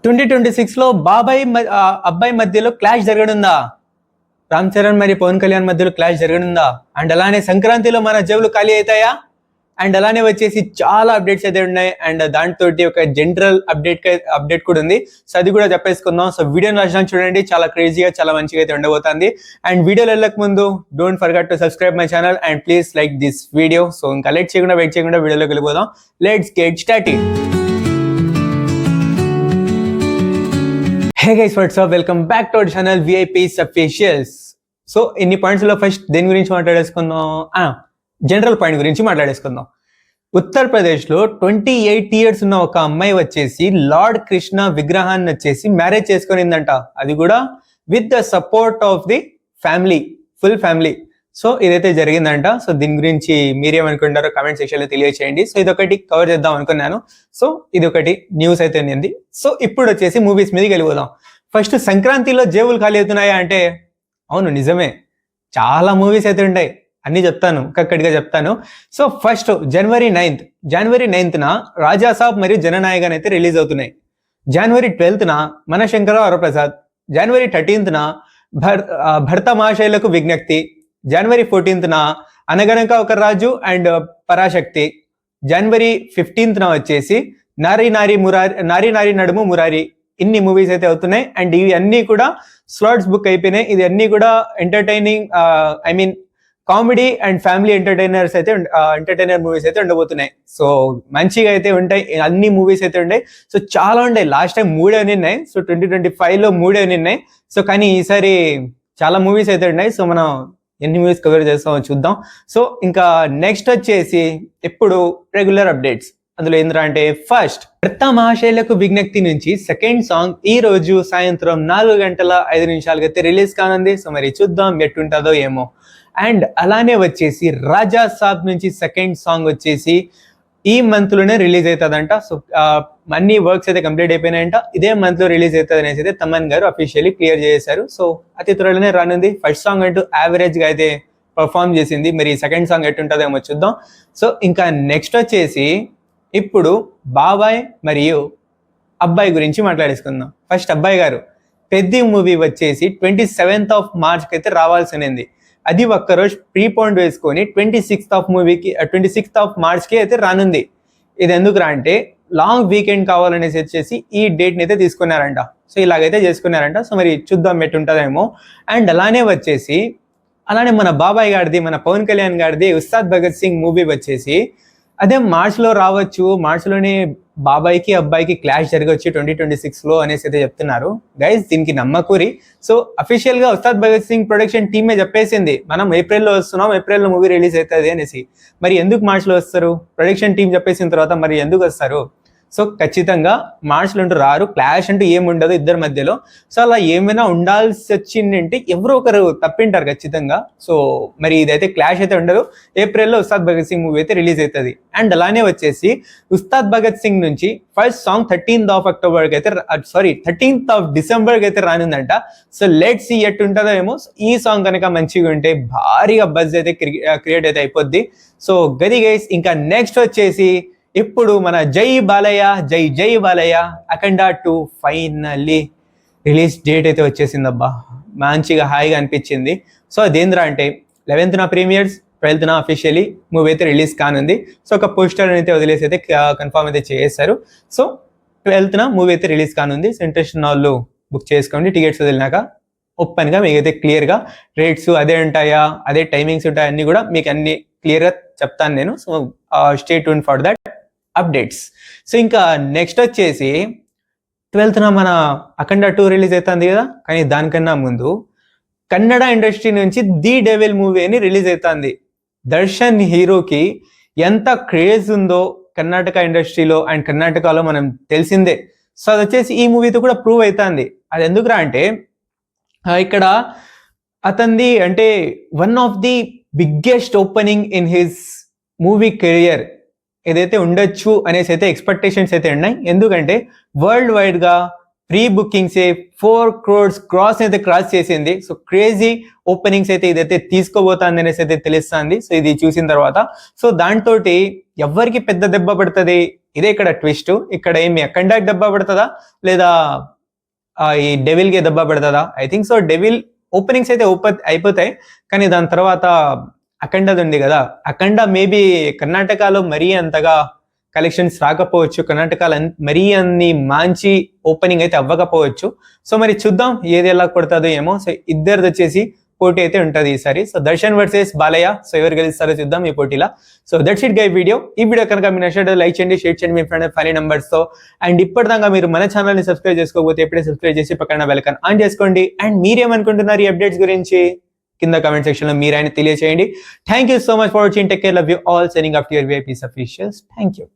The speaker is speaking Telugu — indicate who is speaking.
Speaker 1: 2026లో అబ్బాయి మధ్యలో క్లాష్ జరగనుందా? రామ్ చరణ్ మరి పవన్ కళ్యాణ్ మధ్యలో క్లాష్ జరగనుందా? అండ్ అలానే సంక్రాంతిలో మన జేబులు ఖాళీ అవుతాయా? అండ్ అలానే వచ్చేసి చాలా అప్డేట్స్ అయితే ఉన్నాయి. అండ్ దాంతో ఒక జనరల్ అప్డేట్ కూడా ఉంది. సో అది కూడా చెప్పేసుకుందాం. సో వీడియోని లాస్ట్ చూడండి, చాలా క్రేజీగా చాలా మంచిగా అయితే ఉండబోతుంది. అండ్ వీడియోలో వెళ్ళక ముందు don't forget to subscribe my channel and please like this video. So ఇంకా వెయిట్ చేయకుండా వీడియోలోకి వెళ్ళిపోదాం. Let's get started. Hey guys, what's up? Welcome back to our channel VIPs Officials. So ఇన్ని పాయింట్స్ లో ఫస్ట్ దేని గురించి మాట్లాడేసుకుందాం? జనరల్ పాయింట్ గురించి మాట్లాడేసుకుందాం. ఉత్తరప్రదేశ్లో 28 years ఉన్న ఒక అమ్మాయి వచ్చేసి లార్డ్ కృష్ణ విగ్రహాన్ని వచ్చేసి మ్యారేజ్ చేసుకునిందంట. అది కూడా with the support of the family, full family. So ఇదైతే జరిగిందంట. సో దీని గురించి మీరేమనుకుంటారో కామెంట్ సెక్షన్లో తెలియచేయండి. సో ఇదొకటి కవర్ చేద్దాం అనుకున్నాను. సో ఇది ఒకటి న్యూస్ అయితే ఉంది. సో ఇప్పుడు వచ్చేసి మూవీస్ మీదకి వెళ్ళిపోదాం. ఫస్ట్ సంక్రాంతిలో జేబులు ఖాళీ అవుతున్నాయా అంటే అవును, నిజమే. చాలా మూవీస్ అయితే ఉంటాయి, అన్ని చెప్తాను, ఒక్కొక్కటిగా చెప్తాను. సో ఫస్ట్ జనవరి 9th రాజాసాబ్ మరియు జననాయకన్ అయితే రిలీజ్ అవుతున్నాయి. జనవరి 12th మన శంకర వరప్రసాద్. జనవరి 13th భర్త మహాశైలకు విజ్ఞప్తి. జనవరి 14th అనగనక ఒక రాజు అండ్ పరాశక్తి. జనవరి 15th వచ్చేసి నారీ నారీ నడుము మురారి. ఇన్ని మూవీస్ అయితే అవుతున్నాయి. అండ్ ఇవి అన్ని కూడా స్లాట్స్ బుక్ అయిపోయినాయి. ఇది అన్ని కూడా entertaining, comedy and family entertainer movies అయితే ఉండబోతున్నాయి. సో మంచిగా అయితే ఉంటాయి, అన్ని మూవీస్ అయితే ఉంటాయి. సో చాలా ఉంటాయి. లాస్ట్ టైం 3 ఉన్నాయి. సో 2025లో 3 ఉన్నాయి. సో కానీ ఈసారి చాలా మూవీస్ అయితే ఉన్నాయి. సో మనం ఎన్ని మూవీస్ కవర్ చేస్తామో చూద్దాం. సో ఇంకా నెక్స్ట్ వచ్చేసి ఇప్పుడు రెగ్యులర్ అప్డేట్స్. అందులో ఏంద్రా అంటే ఫస్ట్ భర్త మహాశైలకు విజ్ఞప్తి నుంచి సెకండ్ సాంగ్ ఈ రోజు సాయంత్రం 4:05 అయితే రిలీజ్ కానుంది. సో మరి చూద్దాం ఎట్టుంటుందో ఏమో. అండ్ అలానే వచ్చేసి రాజా సాబ్ నుంచి సెకండ్ సాంగ్ వచ్చేసి ఈ మంత్ లోనే రిలీజ్ అవుతుందంట. సో అన్ని వర్క్స్ అయితే కంప్లీట్ అయిపోయినాయంట. ఇదే మంత్ లో రిలీజ్ అవుతుంది అనేసి అయితే తమన్ గారు అఫీషియల్లీ క్లియర్ చేశారు. సో అతి త్వరలోనే రానుంది. ఫస్ట్ సాంగ్ అంటూ యావరేజ్ గా అయితే పర్ఫామ్ చేసింది. మరి సెకండ్ సాంగ్ ఎట్టుంటుందో ఏమో చూద్దాం. సో ఇంకా నెక్స్ట్ వచ్చేసి ఇప్పుడు బాబాయ్ మరియు అబ్బాయి గురించి మాట్లాడేసుకుందాం. ఫస్ట్ అబ్బాయి గారు పెద్ద మూవీ వచ్చేసి 27th March అయితే రావాల్సింది. అది ఒక్కరోజు ప్రీపోండ్ వేసుకొని 26th March అయితే రానుంది. ఇది ఎందుకు రా అంటే లాంగ్ వీకెండ్ కావాలనేసి వచ్చేసి ఈ డేట్ని అయితే తీసుకున్నారంట. సో ఇలాగైతే చేసుకున్నారంట. సో మరి చూద్దాం ఎట్టుంటుందేమో. అండ్ అలానే మన బాబాయ్ గారిది, మన పవన్ కళ్యాణ్ గారిది ఉస్తాద్ భగత్ సింగ్ మూవీ వచ్చేసి అదే మార్చ్లో రావచ్చు. మార్చ్లోనే బాబాయ్కి అబ్బాయికి క్లాష్ జరగవచ్చు 2026లో అనేసి అయితే చెప్తున్నారు. గైస్ దీనికి నమ్మకూరి. సో అఫీషియల్ గా ఉస్తాద్ భగత్ సింగ్ ప్రొడక్షన్ టీమే చెప్పేసింది మనం ఏప్రిల్లో వస్తున్నాం, ఏప్రిల్లో మూవీ రిలీజ్ అవుతుంది అనేసి. మరి ఎందుకు మార్చ్లో వస్తారు? ప్రొడక్షన్ టీం చెప్పేసిన తర్వాత మరి ఎందుకు వస్తారు? సో ఖచ్చితంగా మార్చ్లో అంటూ రారు. క్లాష్ అంటూ ఏముండదు ఇద్దరి మధ్యలో. సో అలా ఏమైనా ఉండాల్సి వచ్చిందంటే ఎవరో ఒకరు తప్పింటారు ఖచ్చితంగా. సో మరి ఇదైతే క్లాష్ అయితే ఉండదు. ఏప్రిల్లో ఉస్తాద్ భగత్ సింగ్ మూవీ అయితే రిలీజ్ అవుతుంది. అండ్ అలానే వచ్చేసి ఉస్తాద్ భగత్ సింగ్ నుంచి ఫస్ట్ సాంగ్ 13th December అయితే రానుందంట. సో లెట్స్ సీ ఎట్టుంటుందో ఏమో. ఈ సాంగ్ కనుక మంచిగా ఉంటే భారీగా బజ్ అయితే క్రియేట్ అయితే అయిపోద్ది. సో గది గైస్. ఇంకా నెక్స్ట్ వచ్చేసి ఇప్పుడు మన జై బాలయ్య అఖండ 2 ఫైనల్లీ రిలీజ్ డేట్ అయితే వచ్చేసింది. అబ్బా మంచిగా హాయిగా అనిపించింది. సో అదేంద్రా అంటే 11th premieres, 12th officially movie అయితే రిలీజ్ కానుంది. సో ఒక పోస్టర్ అయితే వదిలేసి అయితే కన్ఫర్మ్ అయితే చేసేస్తారు. సో 12th మూవీ అయితే రిలీజ్ కానుంది. సో ఇంట్రెస్ట్ ఉన్న వాళ్ళు బుక్ చేసుకోండి. టికెట్స్ వదిలినాక ఓపెన్గా మీకైతే క్లియర్గా రేట్స్ అదే ఉంటాయా, అదే టైమింగ్స్ ఉంటాయా అన్ని కూడా మీకు అన్ని క్లియర్గా చెప్తాను నేను. So stay tune for that updates. So ఇంకా నెక్స్ట్ వచ్చేసి 12th మన అఖండ 2 రిలీజ్ అవుతుంది కదా. కానీ దానికన్నా ముందు కన్నడ ఇండస్ట్రీ నుంచి ది డెవిల్ మూవీ అని రిలీజ్ అవుతుంది. దర్శన్ హీరోకి ఎంత క్రేజ్ ఉందో కర్ణాటక ఇండస్ట్రీలో అండ్ కర్ణాటకలో మనం తెలిసిందే. సో అది వచ్చేసి ఈ మూవీతో కూడా ప్రూవ్ అవుతుంది. అది ఎందుకురా అంటే ఇక్కడ అతనిది అంటే one of the biggest opening in his movie career ఏదైతే ఉండొచ్చు అనేసి అయితే ఎక్స్పెక్టేషన్స్ అయితే ఉన్నాయి. ఎందుకంటే వరల్డ్ వైడ్ గా ప్రీ బుకింగ్స్ 4 crores క్రాస్ చేసింది. సో క్రేజీ ఓపెనింగ్స్ అయితే ఇదైతే తీసుకోబోతుంది అనేసి అయితే తెలుస్తుంది. సో ఇది చూసిన తర్వాత సో దాంతో ఎవరికి పెద్ద దెబ్బ పడుతుంది, ఇదే ఇక్కడ ట్విస్ట్. ఇక్కడ ఏమి అఖండాకి దెబ్బ పడుతుందా లేదా ఈ డెవిల్ కి దెబ్బ పడుతుందా? I think so devil openings అయితే అయిపోతాయి, కానీ దాని తర్వాత అఖండది ఉంది కదా, అఖండ మేబీ కర్ణాటకలో మరీ అంతగా కలెక్షన్స్ రాకపోవచ్చు, కర్ణాటకలో మరీ అన్ని మంచి ఓపెనింగ్ అయితే అవ్వకపోవచ్చు. సో మరి చూద్దాం ఏది ఎలా కొడుతుందో ఏమో. సో ఇద్దరిది వచ్చేసి పోటీ అయితే ఉంటుంది ఈసారి. So Darshan versus Balayya. So ఎవరు గెలుస్తారో చూద్దాం ఈ పోటీలో. So that's it guy video. ఈ వీడియో కనుక మీరు నచ్చినట్లయితే లైక్ చేయండి, షేర్ చేయండి మీ ఫ్రెండ్ ఫైవ్ నెంబర్స్ తో. అండ్ ఇప్పటిదాకా మీరు మన ఛానల్ ని సబ్స్క్రైబ్ చేసుకోకపోతే ఇప్పుడే సబ్స్క్రైబ్ చేసి పక్కన బెల్ ఐకాన్ ఆన్ చేసుకోండి. అండ్ మీరేమనుకుంటున్నారు ఈ అప్డేట్స్ గురించి కింద కామెంట్ సెక్షన్ లో మీరైనా తెలియజేయండి. Thank you so much for watching. Take care, love you all. Signing off your VIPs officials. Thank you.